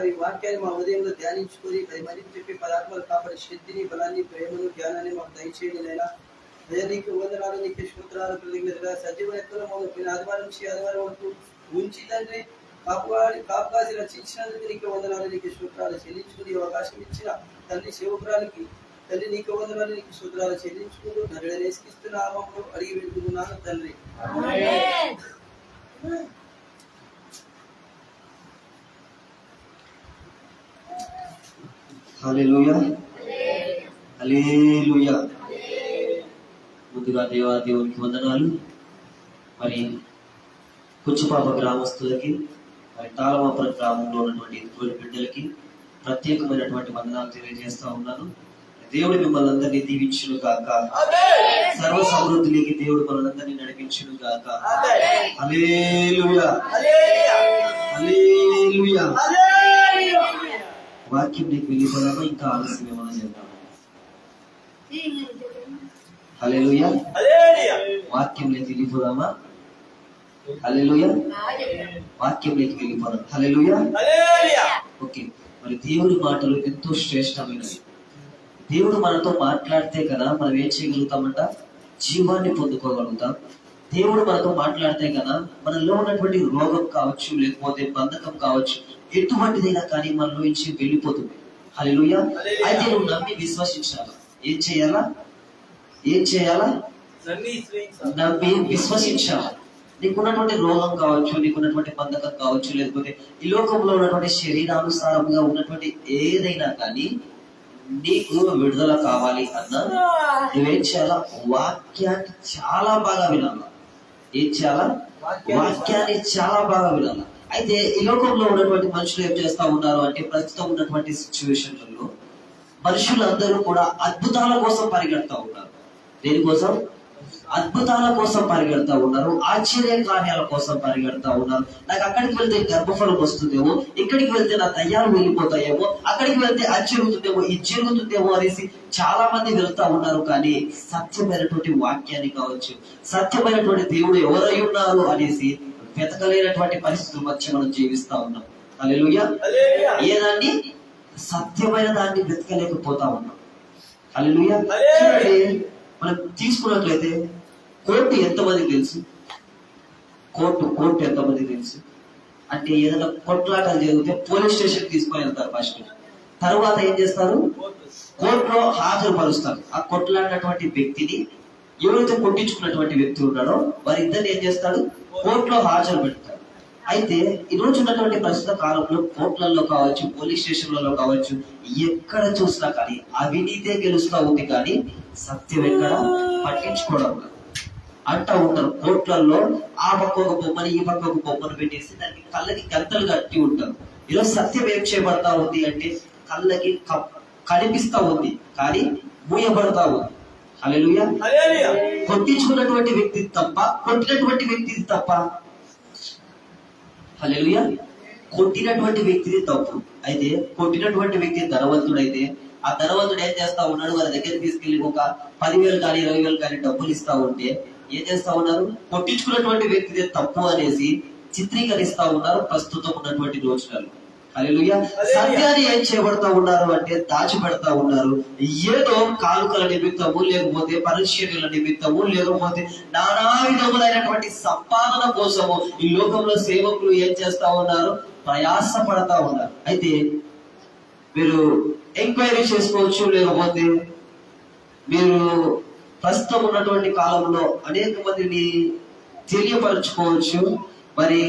ఈ వాక్యాన్ని మా ఉదయంలో ధ్యానించుకొని 10 మందికి చెప్పి 10 ఆత్మలు కాపాడే శక్తిని, బలాన్ని, ప్రేమను, జ్ఞానాన్ని మాకు దయచేయండి నాయనా. అయ్యా నీకు వందనాలు, నీకు స్తోత్రాలు, కృతజ్ఞతలు. సజీవత్వంలో మమ్మల్ని ఆదివారం నుంచి ఆదివారం వరకు ఉంచి తండ్రి కాపు కాసి రక్షించినందుకు నీకు వందనాలు, నీకు స్తోత్రాలు చెల్లించుకుని అవకాశం ఇచ్చిన తండ్రి సేవకురానికి తండ్రి నీకు వందనాలు, నీకు స్తోత్రాలు చెల్లించుకుంటూ నరేసుక్రీస్తు నామములో అడిగి పెట్టుకున్నాను తండ్రి. హల్లెలూయా, హల్లెలూయా. ముందుగా దేవునికి వందనాలు. మరి కుచ్చుపాప గ్రామస్తులకి, మరి తాళమాపురం గ్రామంలో ఉన్నటువంటి ఇద్దరు బిడ్డలకి ప్రత్యేకమైనటువంటి వందనాలు తెలియజేస్తా ఉన్నాను. దేవుడు మిమ్మల్ని అందరినీ దీవించును గాక. సర్వ సమృద్ధిలోకి దేవుడు మనల్ని అందరినీ నడిపించును గాక. హల్లెలూయా, హల్లెలూయా. వాక్యం నీకు వెళ్ళిపోదామా? ఇంకా ఆలస్యం ఏమైనా చేద్దామా? హల్లెలూయా. వాక్యంలోకి వెళ్ళిపోదామా? హల్లెలూయా. వాక్యంలోకి వెళ్ళిపోదాం. హల్లెలూయా. ఓకే, మరి దేవుడి మాటలు ఎంతో శ్రేష్టమైనవి. దేవుడు మనతో మాట్లాడితే కదా మనం ఏం చేయగలుగుతామంట? జీవాన్ని పొందుకోగలుగుతాం. దేవుడు మనతో మాట్లాడితే కదా మనలో ఉన్నటువంటి రోగం కావచ్చు, లేకపోతే బంధకం కావచ్చు, ఎటువంటిదైనా కానీ మనలో నుంచి వెళ్ళిపోతుంది. హల్లెలూయా. అయితే నువ్వు నమ్మి విశ్వసించాలా? ఏం చేయాలా? నమ్మి విశ్వసించాలా. నీకున్నటువంటి రోగం కావచ్చు, నీకున్నటువంటి బంధకం కావచ్చు, లేకపోతే ఈ లోకంలో ఉన్నటువంటి శరీరానుసారంగా ఉన్నటువంటి ఏదైనా కానీ నీకు విడుదల కావాలి అన్నా నువ్వేం చేయాలా? వాక్యాన్ని చాలా బాగా వినాలా. ఏం చేయాలా? వాక్యాన్ని చాలా బాగా వినాలా. అయితే ఈ లోకంలో ఉన్నటువంటి మనుషులు ఏం చేస్తా ఉన్నారు అంటే, ప్రస్తుతం ఉన్నటువంటి సిచ్యువేషన్లలో మనుషులందరూ కూడా అద్భుతాల కోసం పరిగెడతా ఉన్నారు. దేనికోసం? అద్భుతాల కోసం పరిగెడతా ఉన్నారు, ఆశ్చర్య కార్యాల కోసం పరిగెడతా ఉన్నారు. నాకు అక్కడికి వెళ్తే గర్భఫలం వస్తుందేమో, ఇక్కడికి వెళ్తే నా దయ్యాలు వెళ్ళిపోతాయేమో, అక్కడికి వెళ్తే అది జరుగుతుందేమో, ఇది జరుగుతుందేమో అనేసి చాలా మంది వెళ్తా ఉన్నారు. కానీ సత్యమైనటువంటి వాక్యాన్ని కావచ్చు, సత్యమైనటువంటి దేవుడు ఎవరై ఉన్నారు అనేసి వెతకలేనటువంటి పరిస్థితుల మధ్య మనం జీవిస్తా ఉన్నాం. హల్లెలూయా. ఏదాన్ని? సత్యమైన దాన్ని వెతకలేకపోతా ఉన్నాం. హల్లెలూయా. చూడండి, మనం తీసుకున్నట్లయితే కోర్టు ఎంతమందికి తెలుసు? కోర్టు ఎంతమందికి తెలుసు అంటే, ఏదైనా కొట్లాటలు జరిగితే పోలీస్ స్టేషన్ తీసుకొని వెళ్తారు ఫస్ట్. తర్వాత ఏం చేస్తారు? కోర్టులో హాజరుపరుస్తారు. ఆ కొట్లాడినటువంటి వ్యక్తిని, ఎవరైతే కొట్టించుకున్నటువంటి వ్యక్తి ఉన్నాడో వారిద్దరిని ఏం చేస్తాడు? కోర్టులో హాజరు పెడతాడు. అయితే ఈ రోజు ఉన్నటువంటి ప్రస్తుత కాలంలో కోర్టులలో కావచ్చు, పోలీస్ స్టేషన్లలో కావచ్చు, ఎక్కడ చూసినా కానీ అవినీతే గెలుస్తా ఉంది, కానీ సత్యం ఎక్కడ పట్టించుకోవడం అంటా ఉంటారు. కోర్టులలో ఆ పక్క ఒక బొమ్మని, ఈ పక్క ఒక బొమ్మను పెట్టేసి దానికి కళ్ళకి గంతలు కట్టి ఉంటారు. ఈరోజు సత్యం ఏం చేయబడతా ఉంది అంటే, కళ్ళకి కనిపిస్తా ఉంది కానీ మూయబడతా ఉంది. హల్లెలూయా. కొట్టించుకున్నటువంటి వ్యక్తి తప్ప, కొట్టినటువంటి వ్యక్తిది తప్ప. హల్లెలూయా. కొట్టినటువంటి వ్యక్తిది తప్పు. అయితే కొట్టినటువంటి వ్యక్తి ధనవంతుడైతే ఆ ధనవంతుడు ఏం చేస్తా ఉన్నాడు? వాళ్ళ దగ్గర తీసుకెళ్లి ఒక 10,000 కానీ 20,000 కానీ డబ్బులు ఇస్తా ఉంటే ఏం చేస్తా ఉన్నారు? కొట్టించుకున్నటువంటి వ్యక్తిదే తప్పు అనేసి చిత్రీకరిస్తా ఉన్నారు ప్రస్తుతం ఉన్నటువంటి రోజులలో. హల్లెలూయా. సత్యాన్ని ఏం చేయబడతా ఉన్నారు అంటే, దాచిపెడతా ఉన్నారు. ఏదో కానుకల నిమిత్తము, లేకపోతే పరిచర్యల నిమిత్తము, లేకపోతే నానా విధములైనటువంటి సంపాదన కోసము ఈ లోకంలో సేవకులు ఏం చేస్తా ఉన్నారు? ప్రయాస పడతా ఉన్నారు. అయితే మీరు ఎంక్వైరీ చేసుకోవచ్చు, లేకపోతే మీరు ప్రస్తుతం ఉన్నటువంటి కాలంలో అనేక మందిని తెలియపరచుకోవచ్చు. మరి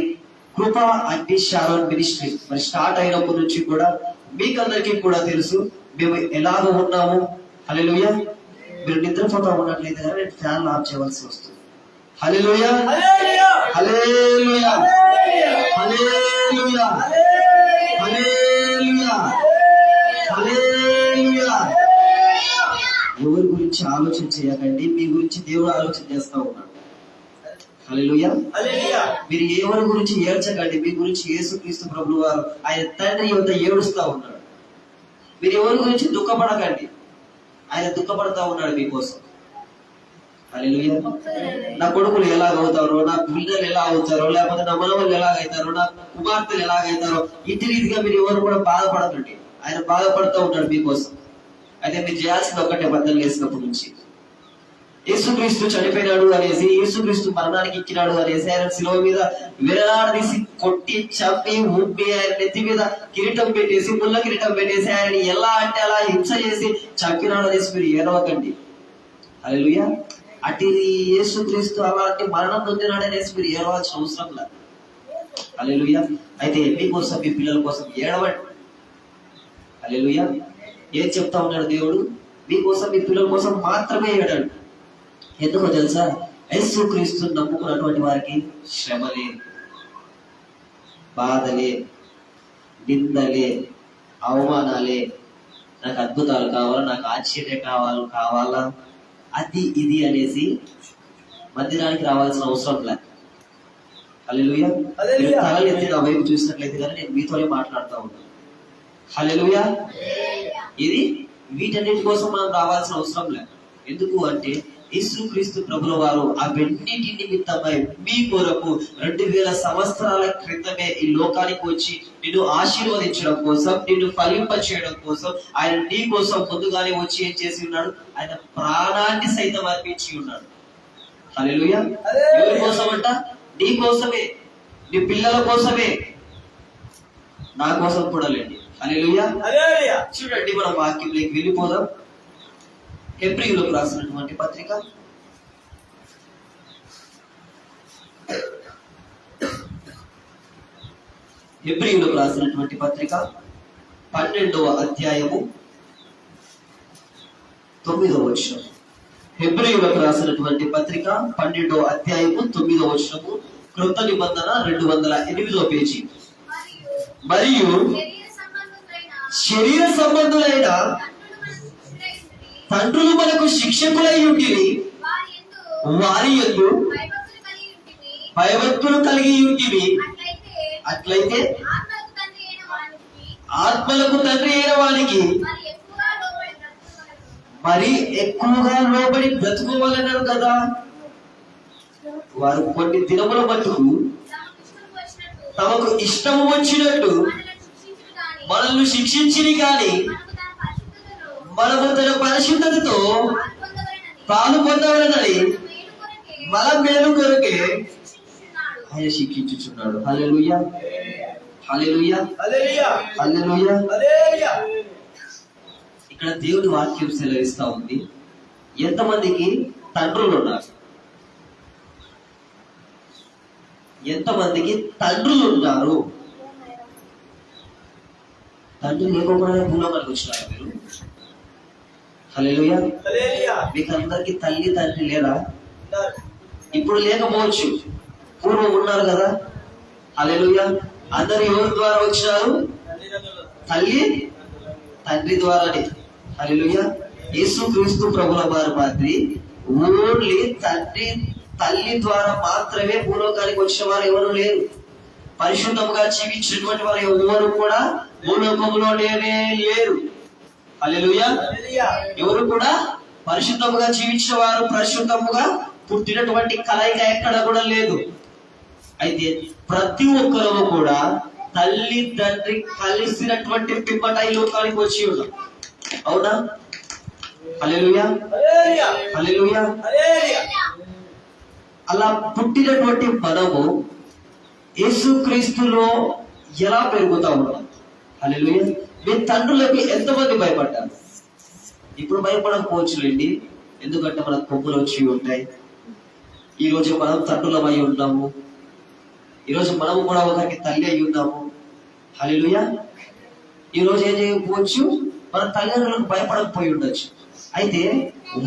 కృపా అండ్ షారోన్ మినిస్ట్రీ మరి స్టార్ట్ అయినప్పటి నుంచి కూడా మీకందరికీ కూడా తెలుసు మేము ఎలాగ ఉన్నాము. హల్లెలూయా. మీరు నిద్రపోతా ఉన్నట్లయితే కానీ నేను ఫ్యాన్ ఆఫ్ చేయవలసి వస్తుంది. హల్లెలూయా, హల్లెలూయా, హల్లెలూయా, హల్లెలూయా, హల్లెలూయా. ఎవరి గురించి ఆలోచన చేయకండి, మీ గురించి దేవుడు ఆలోచన చేస్తా ఉన్నాడు. హల్లెలూయా. మీరు ఎవరి గురించి ఏడ్చకండి, మీ గురించి యేసుక్రీస్తు ప్రభువు వారు ఆయన తండ్రి యొద్ద ఏడుస్తా ఉన్నాడు. మీరు ఎవరి గురించి దుఃఖపడకండి, ఆయన దుఃఖపడతా ఉన్నాడు మీకోసం. హల్లెలూయా. నా కొడుకులు ఎలాగవుతారో, నా పిల్లలు ఎలా అవుతారో, లేకపోతే నా మనవళ్ళు ఎలాగైతారో, నా కుమార్తెలు ఎలాగైతారో, ఇటు రీతిగా మీరు ఎవరు కూడా బాధపడకండి. ఆయన బాధపడుతూ ఉంటాడు మీకోసం. అయితే మీరు చేయాల్సింది ఒక్కటే, బద్దలు వేసినప్పటి నుంచి యేసుక్రీస్తు చనిపోయినాడు అనేసి, యేసుక్రీస్తు మరణానికి ఎక్కినాడు అనేసి, ఆయన శిలువ మీద వేలాడదీసి కొట్టి చంపి ఉబ్బి ఆయన నెత్తి మీద కిరీటం పెట్టేసి, ముళ్ళ కిరీటం పెట్టేసి, ఆయన ఎలా అంటే అలా హింస చేసి చంపినాడు అనేసి మీరు ఏడవకండి. హల్లెలూయా. అటు యేసుక్రీస్తు అలాంటి మరణం పొందినాడు అనేసి మీరు ఏడవాల్సిన అవసరం లేదు. హల్లెలూయా. అయితే మీకోసం, మీ పిల్లల కోసం ఏడవండి. హల్లెలూయా. ఏం చెప్తా ఉన్నాడు దేవుడు? మీకోసం, మీ పిల్లల కోసం మాత్రమే ఏడండి. ఎందుకో తెలుసా? యేసుక్రీస్తు నమ్ముకున్నటువంటి వారికి శ్రమలే, బాధలే, నిందలే, అవమానాలే, నాకు అద్భుతాలు కావాలా, నాకు ఆశ్చర్యం కావాలా, అది ఇది అనేసి మందిరానికి రావాల్సిన అవసరం లేదు. హల్లెలూయా. మీరు తలలు ఎత్తి నా వైపు చూసినట్లయితే కానీ నేను మీతోనే మాట్లాడుతూ ఉన్నాను. హల్లెలూయా. ఇది వీటన్నిటి కోసం మనం రావాల్సిన అవసరం లేదు. ఎందుకు అంటే యేసుక్రీస్తు ప్రభుల వారు ఆ వెన్నిటి నిమిత్తమై మీ కొరకు 2000 సంవత్సరాల క్రితమే ఈ లోకానికి వచ్చి నిన్ను ఆశీర్వదించడం కోసం, నిన్ను ఫలింప చేయడం కోసం ఆయన నీ కోసం ముందుగానే వచ్చి ఏం చేసి ఉన్నాడు? ఆయన ప్రాణాన్ని సైతం అర్పించి ఉన్నాడు. హల్లెలూయా. ఎవరి కోసం అంట? నీ కోసమే, నీ పిల్లల కోసమే, నా కోసం కూడా లేండి. హల్లెలూయా. చూడండి, మనం వాక్యంలోకి వెళ్ళిపోదాం. హెబ్రీయులకు రాసినటువంటి పత్రిక, హెబ్రీయులకు రాసినటువంటి పత్రిక 12వ అధ్యాయము 9వ వచనం. హెబ్రీయులకు రాసినటువంటి పత్రిక 12వ అధ్యాయము 9వ వచనము, క్రొత్త నిబంధన 208వ పేజీ. మరియు శరీర సంబంధులైన తండ్రులు మనకు శిక్షకులై ఉంటిరి, వారి యందు భయభక్తులు కలిగి ఉంటివి. అట్లయితే ఆత్మలకు తండ్రి అయిన వానికి మరి ఎక్కువగా లోబడి బ్రతుకోవాలన్నారు కదా. వారు కొన్ని దినముల మట్టుకు తమకు ఇష్టము వచ్చినట్టు మనల్ని శిక్షించిరి గాని మనము తన పరిశుద్ధతతో పాలు పొందవలనని మన మేలు కొరకే ఆయన శిక్షించుచున్నాడు. హల్లెలూయా. హల్లెలూయా. హల్లెలూయా. ఇక్కడ దేవుని వాక్యం సెలవిస్తా ఉంది. ఎంతమందికి తండ్రులు ఉన్నారు? ఎంతమందికి తండ్రులు ఉన్నారు? తండ్రులు లేకపోవడానికి భూలోకానికి వచ్చినారు మీరు? హల్లెలూయా. మీకు అందరికి తల్లి తండ్రి లేదా? ఇప్పుడు లేకపోవచ్చు, పూర్వం ఉన్నారు కదా. హల్లెలూయా. అందరు ఎవరి ద్వారా వచ్చినారు? తల్లి తండ్రి ద్వారానే. హల్లెలూయా. యేసుక్రీస్తు ప్రభుల వారి మాదిరి ఓన్లీ తల్లి ద్వారా మాత్రమే భూలోకానికి వచ్చిన వారు ఎవరు లేరు. పరిశుద్ధముగా జీవించినటువంటి వారు ఎవరు కూడా భూలోకములో లేరు. హల్లెలూయా. ఎవరు కూడా పరిశుద్ధముగా జీవించిన వారు, పరిశుద్ధముగా పుట్టినటువంటి కలయిక ఎక్కడ కూడా లేదు. అయితే ప్రతి ఒక్కరు కూడా తల్లి తండ్రి కలిసినటువంటి పిమ్మట ఈ లోకానికి వచ్చి ఉన్నాం. అవునా? హల్లెలూయా. హల్లెలూయా. అలా పుట్టినటువంటి మనము యేసుక్రీస్తులో ఎలా పెరుగుతా ఉన్నాం? హల్లెలూయా. మీ తండ్రులకు ఎంతమంది భయపడ్డారు? ఇప్పుడు భయపడకపోవచ్చులేండి, ఎందుకంటే మనకు కొమ్ములు వచ్చి ఉంటాయి. ఈరోజు మనం తండ్రులమై ఉన్నాము. ఈరోజు మనము కూడా ఒకరికి తల్లి అయి ఉన్నాము. హల్లెలూయా. ఈరోజు ఏం చేయకపోవచ్చు, మన తల్లిదండ్రులకు భయపడకపోయి ఉండొచ్చు. అయితే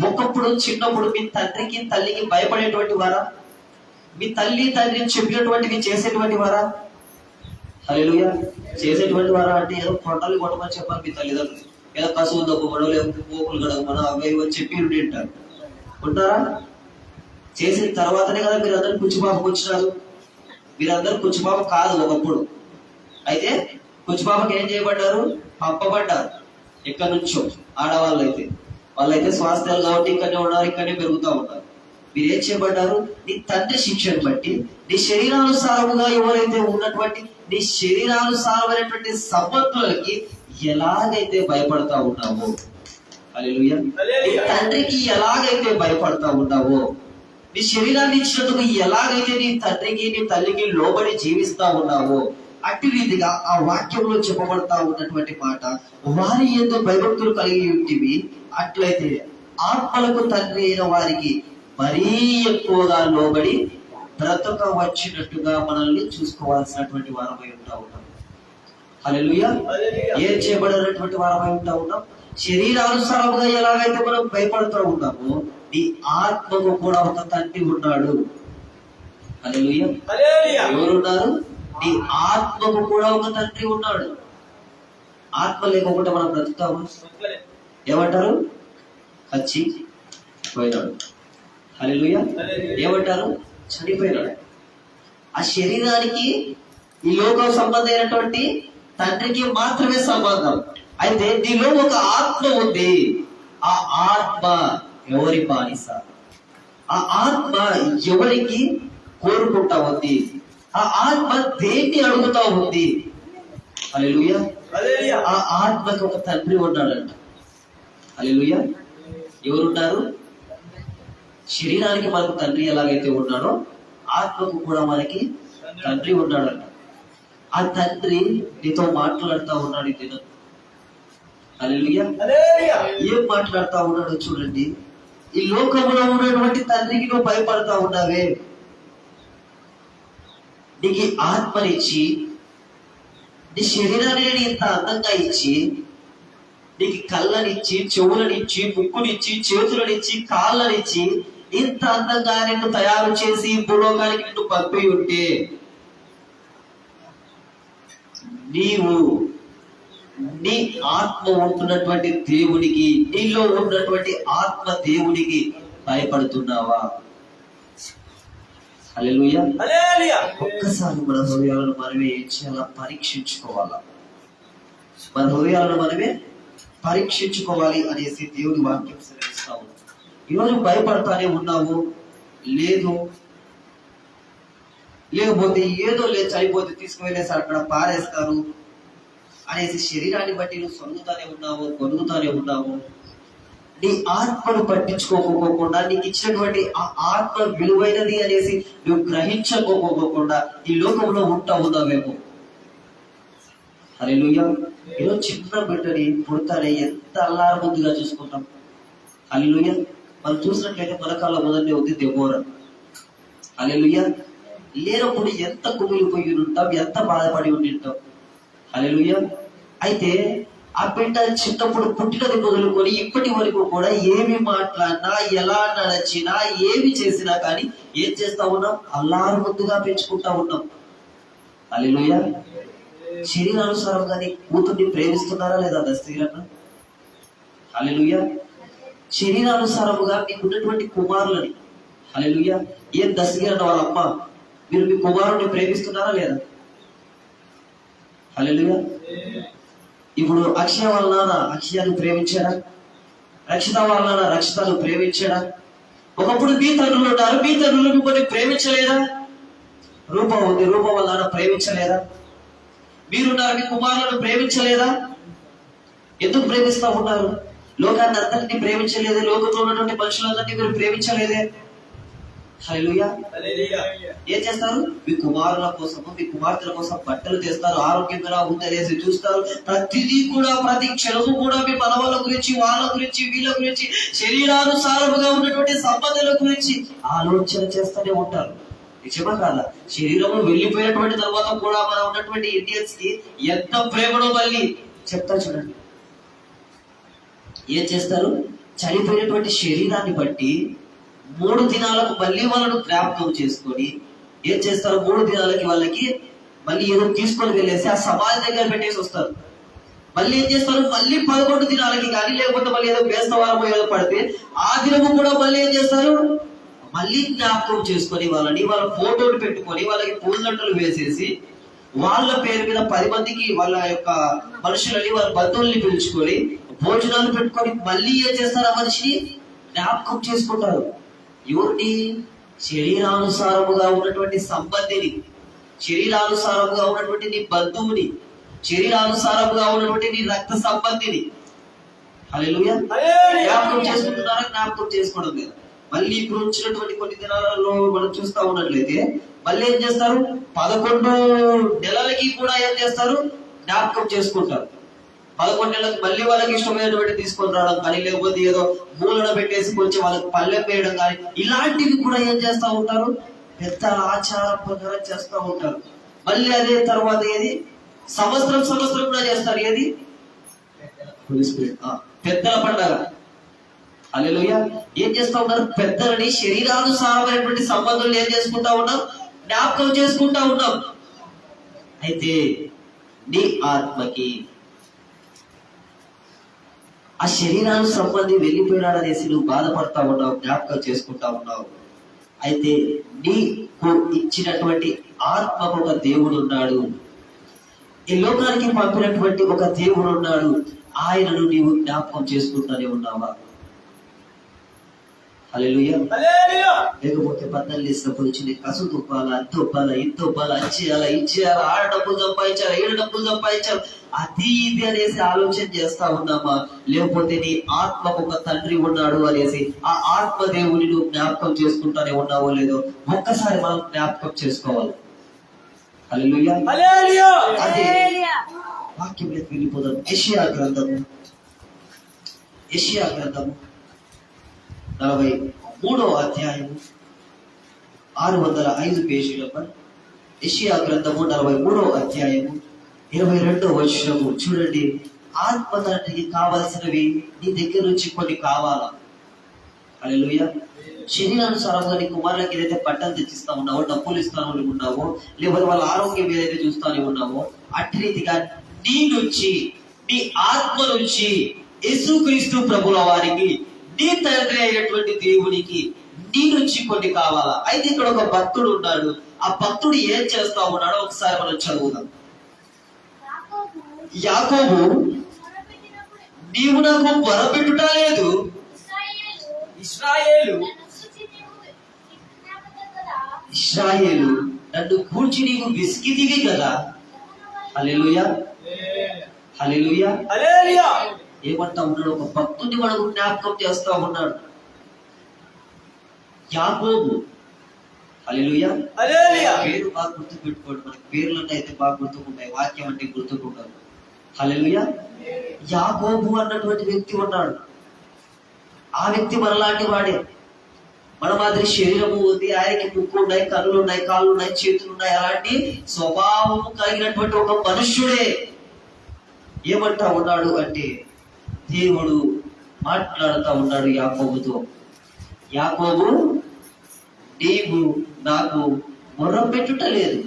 ఒకప్పుడు చిన్నప్పుడు మీ తండ్రికి తల్లికి భయపడేటువంటి వారా? మీ తల్లి తండ్రిని చెప్పినటువంటివి చేసేటువంటి వారా? హల్లెలూయా. చేసేటువంటి వారా అంటే ఏదో కొండలు కొట్టమని చెప్పాలి మీ తల్లిదండ్రులు, ఏదో కసువు దొక్కమనో లేకపోతే పోకులు గడగమనో అవి ఇవని చెప్పి ఉండి ఉంటారు. ఉంటారా? చేసిన తర్వాతనే కదా మీరు అందరు కుచ్చిపాపకు వచ్చినారు. మీరందరూ కుచ్చిపాప కాదు ఒకప్పుడు. అయితే కుచ్చిపాపకి ఏం చేయబడ్డారు? పంపబడ్డారు. ఎక్కడి నుంచో ఆడవాళ్ళు అయితే, వాళ్ళైతే స్వాస్థ్యాలు కాబట్టి ఇక్కడనే ఉన్నారు, ఇక్కడనే పెరుగుతూ ఉంటారు. మీరేం చేయబడ్డారు? నీ తండ్రి శిక్షను బట్టి నీ శరీరానుసారముగా ఎవరైతే ఉన్నటువంటి నీ శరీరానుసారమైనటువంటి సంబంధులకి ఎలాగైతే భయపడతా ఉన్నావో, హల్లెలూయా, నీ తండ్రికి ఎలాగైతే భయపడతా ఉన్నావో, నీ శరీరాన్ని ఇచ్చినందుకు ఎలాగైతే నీ తండ్రికి నీ తల్లికి లోబడి జీవిస్తా ఉన్నావో, అట్టి రీతిగా ఆ వాక్యంలో చెప్పబడతా ఉన్నటువంటి మాట, వారి యందు భయభక్తులు కలిగి ఉంటివి, అట్లయితే ఆత్మలకు తండ్రి అయిన వారికి మరీ ఎక్కువగా లోబడి బ్రతక వచ్చినట్టుగా మనల్ని చూసుకోవాల్సినటువంటి వారమై ఉంటా ఉన్నాం. హల్లెలూయా. ఏం చేయబడినటువంటి వారమై ఉంటా ఉన్నాం? శరీరానుసారముగా ఎలాగైతే మనం భయపడుతూ ఉన్నామో, నీ ఆత్మకు కూడా ఒక తండ్రి ఉన్నాడు. హల్లెలూయా. ఎవరున్నారు? నీ ఆత్మకు కూడా ఒక తండ్రి ఉన్నాడు. ఆత్మ లేకుండా మనం బ్రతుకుతాము. ఏమంటారు? వచ్చి పోయినాడు. హల్లెలూయా. ఏమంటారు? చనిపోయినాడు. ఆ శరీరానికి ఈ లోకం సంబంధమైనటువంటి తండ్రికి మాత్రమే సంబంధం. అయితే నీలో ఒక ఆత్మ ఉంది. ఆ ఆత్మ ఎవరి బానిస? ఆ ఆత్మ ఎవరికి కోరుకుంటా ఉంది? ఆ ఆత్మ దేన్ని అడుగుతా ఉంది? హల్లెలూయా. ఆ ఆత్మకి ఒక తండ్రి ఉన్నాడంట. హల్లెలూయా. ఎవరున్నారు? శరీరానికి మనకు తండ్రి ఎలాగైతే ఉన్నాడో, ఆత్మకు కూడా మనకి తండ్రి ఉన్నాడంట. ఆ తండ్రి నీతో మాట్లాడుతూ ఉన్నాడు ఈ దినం. హల్లెలూయా. ఏం మాట్లాడుతూ ఉన్నాడో చూడండి. ఈ లోకంలో ఉన్నటువంటి తండ్రికి నువ్వు భయపడతా ఉన్నావే, నీకు ఆత్మనిచ్చి నీ శరీరాన్ని ఇంత అందంగా ఇచ్చి, నీకు కళ్ళనిచ్చి, చెవులనిచ్చి, ముక్కునిచ్చి, చేతులనిచ్చి, కాళ్ళనిచ్చి, ఇంత అందంగా నిన్ను తయారు చేసి భూలోకానికి నిన్ను పంపి ఉంటే, నీవు నీ ఆత్మ ఉంటున్నటువంటి దేవునికి, నీలో ఉన్నటువంటి ఆత్మ దేవునికి భయపడుతున్నావా? హల్లెలూయా. ఒక్కసారి మన హృదయాలను మనమే చాలా పరీక్షించుకోవాలా. మన హృదయాలను మనమే పరీక్షించుకోవాలి అనేసి దేవుడి వాక్యం సెలవిస్తాము. ఈరోజు భయపడతానే ఉన్నావు, లేకపోతే ఏదో లేదు చనిపోతే తీసుకువెళ్ళేసి అక్కడ పారేస్తారు అనేసి శరీరాన్ని బట్టి నువ్వు సొరుగుతానే ఉన్నావు, కొనుగుతానే ఉన్నావు. నీ ఆత్మను పట్టించుకోకపోకుండా, నీకు ఇచ్చినటువంటి ఆ ఆత్మ విలువైనది అనేసి నువ్వు గ్రహించకపోకుండా ఈ లోకంలో ఉంటా ఉన్నావేమో. హల్లెలూయా. ఈరోజు చిన్న బిడ్డని పుడతానే ఎంత అల్లారు ముందుగా చూసుకుంటాం. హల్లెలూయా. మనం చూసినట్లయితే మన కళ్ళ మొదటి ఉంది దెబోరా. హల్లెలూయా. లేనప్పుడు ఎంత కుమిలిపోయి ఉంటాం, ఎంత బాధపడి ఉంటాం. హల్లెలూయా. అయితే ఆ బిడ్డ చిన్నప్పుడు పుట్టినది మొదలుకొని ఇప్పటి వరకు కూడా ఏమి మాట్లాడినా, ఎలా నడిచినా, ఏమి చేసినా కానీ ఏం చేస్తా ఉన్నాం? అల్లారు ముందుగా పెంచుకుంటా ఉన్నాం. హల్లెలూయా. శరీరానుసారంగా నీ కూతుర్ని ప్రేమిస్తున్నారా లేదా దస్తగిరన్న? హల్లెలూయా. శరీరానుసారముగా నీకున్నటువంటి కుమారులని, హల్లెలూయా, ఏం దస్తగిరన్న వాళ్ళ అమ్మ, మీరు మీ కుమారుడిని ప్రేమిస్తున్నారా లేదా? హల్లెలూయా. ఇప్పుడు అక్షయ వాళ్ళ నాన్న అక్షయాన్ని ప్రేమించాడా? రక్షిత వాళ్ళ నాన్న రక్షితను ప్రేమించాడా? ఒకప్పుడు మీ తండ్రులు ఉన్నారు, మీ తండ్రులు మిమ్మల్ని ప్రేమించలేదా? రూపం ఉంది, రూపం వాళ్ళ నాన్న ప్రేమించలేదా? మీరున్నారు, మీ కుమారులను ప్రేమించలేదా? ఎందుకు ప్రేమిస్తా ఉన్నారు? లోకాన్ని అందరినీ ప్రేమించలేదే, లోకంలో ఉన్నటువంటి మనుషులందరినీ మీరు ప్రేమించలేదే. హల్లెలూయా. ఏం చేస్తారు? మీ కుమారుల కోసము, మీ కుమార్తెల కోసం బట్టలు తెస్తారు, ఆరోగ్యంగా ఉందనేసి చూస్తారు. ప్రతిదీ కూడా, ప్రతి క్షణము కూడా మీ మనవల గురించి, వాళ్ళ గురించి, వీళ్ళ గురించి, శరీరానుసారముగా ఉన్నటువంటి సంబంధాల గురించి ఆలోచన చేస్తూనే ఉంటారు. నిజమా కాదా? శరీరము వెళ్ళిపోయినటువంటి తర్వాత కూడా మనం ఉన్నటువంటి ఇండియన్స్ కి ఎంత ప్రేమలో మళ్ళీ చెప్తా చూడండి. ఏం చేస్తారు? చనిపోయినటువంటి శరీరాన్ని బట్టి 3 దినాలకు మళ్ళీ వాళ్ళను జ్ఞాపకం చేసుకొని ఏం చేస్తారు? 3 దినాలకి వాళ్ళకి మళ్ళీ ఏదో తీసుకొని వెళ్ళేసి ఆ సమాధి దగ్గర పెట్టేసి వస్తారు. మళ్ళీ ఏం చేస్తారు? మళ్ళీ 11 దినాలకి కానీ, లేకపోతే మళ్ళీ ఏదో బేస్తవారం ఏదో పడితే ఆ దినము కూడా మళ్ళీ ఏం చేస్తారు? మళ్ళీ జ్ఞాపకం చేసుకొని వాళ్ళని, వాళ్ళ ఫోటోలు పెట్టుకొని, వాళ్ళకి పూలదండలు వేసేసి, వాళ్ళ పేరు మీద 10 మందికి వాళ్ళ యొక్క మనుషులని, వాళ్ళ బంధువుల్ని పిలుచుకొని భోజనాలు పెట్టుకొని మళ్ళీ ఏం చేస్తారు? ఆ మనిషిని జ్ఞాపకం చేసుకుంటారు. ఎవరిని? శరీరానుసారముగా ఉన్నటువంటి సంబంధిని, శరీరానుసారముగా ఉన్నటువంటి నీ బంధువుని, శరీరానుసారముగా ఉన్నటువంటి నీ రక్త సంబంధిని. హల్లెలూయా. జ్ఞాపకం చేసుకుంటున్నారా? జ్ఞాపకం చేసుకోవడం లేదు. మళ్ళీ ఇప్పుడు వచ్చినటువంటి కొన్ని దినాలలో మనం చూస్తా ఉన్నట్లయితే మళ్ళీ ఏం చేస్తారు? 11 నెలలకి కూడా ఏం చేస్తారు? జ్ఞాపకం చేసుకుంటారు. 11 నెలలకు మళ్ళీ వాళ్ళకి ఇష్టమైనటువంటి తీసుకొని రావడం కానీ, లేకపోతే ఏదో మూలన పెట్టేసి కొంచెం వాళ్ళకి పల్లెం వేయడం కానీ, ఇలాంటివి కూడా ఏం చేస్తూ ఉంటారు? పెద్దల ఆచారం ప్రకారం చేస్తూ ఉంటారు. మళ్ళీ అదే తర్వాత ఏది? సంవత్సరం కూడా చేస్తారు. ఏది? పెద్దల పండగ. హల్లెలూయా. ఏం చేస్తా ఉన్నారు? పెద్దలని శరీరానుసారమైనటువంటి సంబంధాలు ఏం చేసుకుంటా ఉన్నాం? జ్ఞాపకం చేసుకుంటా ఉన్నాం. అయితే నీ ఆత్మకి ఆ శరీరానికి సంబంధి వెళ్ళిపోయినాడు అనేసి నువ్వు బాధపడతా ఉన్నావు, జ్ఞాపకం చేసుకుంటా ఉన్నావు. అయితే నీకు ఇచ్చినటువంటి ఆత్మకు ఒక దేవుడు ఉన్నాడు. ఈ లోకానికి పంపినటువంటి ఒక దేవుడు ఉన్నాడు. ఆయనను నీవు జ్ఞాపకం చేసుకుంటానే ఉన్నావా? హల్లెలూయా. లేకపోతే బద్దలు వేసినప్పుడు వచ్చి కసు తుప్పాలా, అంతొప్పాలా, ఇంతొప్పాలా, ఇచ్చేయాలా, ఆడ డబ్బులు సంపాదించాలా, ఏడు డబ్బులు సంపాదించాలి, అది ఇది అనేసి ఆలోచన చేస్తా ఉన్నామా? లేకపోతే నీ ఆత్మకు ఒక తండ్రి ఉన్నాడు అనేసి ఆ ఆత్మ దేవుని నువ్వు జ్ఞాపకం చేసుకుంటానే ఉన్నావో లేదో ఒక్కసారి మనం జ్ఞాపకం చేసుకోవాలి. హల్లెలూయా. అదే వాక్యంలోకి వెళ్ళిపోదాం. యెషయా గ్రంథము 43వ అధ్యాయము 605 పేజీల. యెషయా గ్రంథము 43వ అధ్యాయము 22వ వచనము చూడండి. ఆత్మ తండ్రికి కావాల్సినవి నీ దగ్గర నుంచి కొన్ని కావాలా? హల్లెలూయా. శరీరానుసారంగా నీ కుమారులకి ఏదైతే బట్టలు తెచ్చిస్తా ఉన్నావో, డబ్బులు ఇస్తాను ఉన్నావో, లేకపోతే వాళ్ళ ఆరోగ్యం ఏదైతే చూస్తానే ఉన్నావో, అట్టి రీతిగా నీ నుంచి, నీ ఆత్మ నుంచి యేసుక్రీస్తు ప్రభుల వారికి, నీ తండ్రి అయినటువంటి దేవునికి నీ నుంచి కొన్ని కావాలా? అయితే ఇక్కడ ఒక భక్తుడు ఉన్నాడు. ఆ భక్తుడు ఏం చేస్తా ఉన్నాడో ఒకసారి మనం చదువుదాం. యాకోబు, నీవు నాకు మొరపెట్టుట లేదు, ఇశ్రాయేలు నన్ను కూర్చి నీవు విసిగితివి కదా. హల్లెలూయా. హల్లెలూయా. ఏమంటా ఉన్నాడు? ఒక భక్తుడిని మనకు జ్ఞాపకం చేస్తా ఉన్నాడు. యాకోబు. హల్లెలూయా. పేరు బాగా గుర్తు పెట్టుకోండి. మనకి పేర్లన్నీ అయితే బాగా గుర్తుకుంటాయి, వాక్యం అంటే గుర్తుకుంటారు. హల్లెలూయా. యాకోబు అన్నటువంటి వ్యక్తి ఉన్నాడు. ఆ వ్యక్తి మనలాంటి వాడే. మన మాదిరి శరీరము ఉంది, ఆయనకి ముక్కు ఉన్నాయి, కన్నులు ఉన్నాయి, కాళ్ళు ఉన్నాయి, చేతులు ఉన్నాయి. అలాంటి స్వభావము కలిగినటువంటి ఒక మనుష్యుడే. ఏమంటా ఉన్నాడు అంటే దేవుడు మాట్లాడుతూ ఉన్నాడు యాకోబుతో. యాకోబు, నీవు నాకు మొరపెట్టుట లేదు,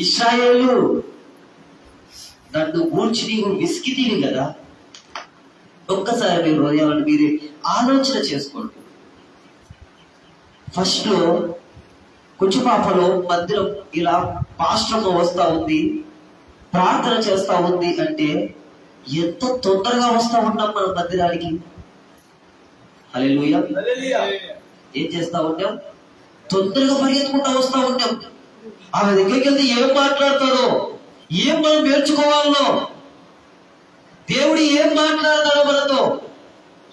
ఇశ్రాయేలు నన్ను గూర్చి నీవు విసిగితివి కదా. ఒక్కసారి మీరు హృదయాలను మీరే ఆలోచన చేసుకోండి. ఫస్ట్ లో కుచుపాపలో మందిరం ఇలా పాస్టర్గా వస్తా ఉంది, ప్రార్థన చేస్తా ఉంది అంటే ఎంత తొందరగా వస్తా ఉన్నాం మన మందిరానికి. హల్లెలూయా. ఏం చేస్తా ఉన్నాం? తొందరగా పరిగెత్తుకుంటా వస్తా ఉన్నాం. ఆమె దగ్గరికి వెళ్తే ఏం మాట్లాడతాడో, ఏం మనం నేర్చుకోవాలో, దేవుడు ఏం మాట్లాడతాడో మనతో,